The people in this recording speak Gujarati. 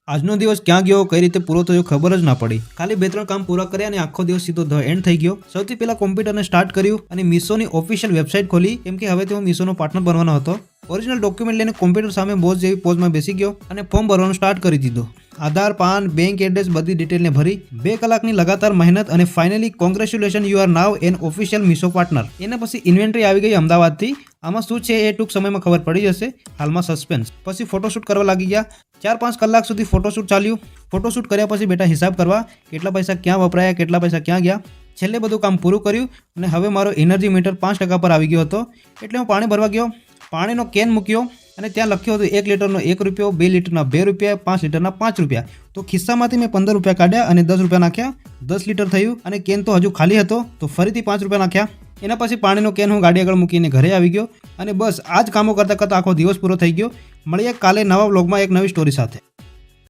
આજનો દિવસ ક્યાં ગયો, કઈ રીતે પૂરો થયો ખબર જ ના પડી. ખાલી 2-3 કામ પૂરા કર્યા અને આખો દિવસ સીધો ધ એન્ડ થઈ ગયો. સૌથી પહેલા કોમ્પ્યુટરને સ્ટાર્ટ કર્યું અને મીશોની ઓફિશિયલ વેબસાઇટ ખોલી, કેમ કે હવે તેઓ મીશોનો પાર્ટનર બનવાનો હતો. ઓરિજિનલ ડોક્યુમેન્ટ લઈને કોમ્પ્યુટર સામે બોસ જેવી પોઝમાં બેસી ગયો અને ફોર્મ ભરવાનું સ્ટાર્ટ કરી દીધું. આધાર, પાન, બેંક એડ્રેસ બધી ડિટેલને ભરી 2 કલાકની લગાતાર મહેનત અને finally congratulation, you are now an official Meesho partner. એના પછી ઇન્વેન્ટરી આવી ગઈ અમદાવાદથી. આમાં શું છે એ ટૂંક સમયમાં ખબર પડી જશે. હાલમાં સસ્પેન્સ. પછી ફોટોશૂટ કરવા લાગી ગયા. 4-5 કલાક સુધી ફોટોશૂટ ચાલ્યું. ફોટોશૂટ કર્યા પછી બેટા હિસાબ કરવા, કેટલા પૈસા ક્યાં વપરાયા, કેટલા પૈસા ક્યાં ગયા. છેલ્લે બધું કામ પૂરું કર્યું અને હવે મારો એનર્જી મીટર 5% પર આવી ગયો હતો. એટલે હું પાણી ભરવા ગયો. પાણીનો કેન મૂક્યો અને ત્યાં લખ્યું હતું 1 લીટરનો 1 રૂપિયો, 2 લીટરના 2 રૂપિયા, 5 લીટરના 5 રૂપિયા. તો ખિસ્સામાંથી મેં 15 રૂપિયા કાઢ્યા અને 10 રૂપિયા નાખ્યા. 10 લીટર થયું અને કેન તો હજુ ખાલી હતો, તો ફરીથી 5 રૂપિયા નાખ્યા. એના પછી પાણીનો કેન હું ગાડી આગળ મૂકીને ઘરે આવી ગયો અને બસ આ જ કામો કરતાં કરતાં આખો દિવસ પૂરો થઈ ગયો. મળીએ કાલે નવા વ્લોગમાં એક નવી સ્ટોરી સાથે.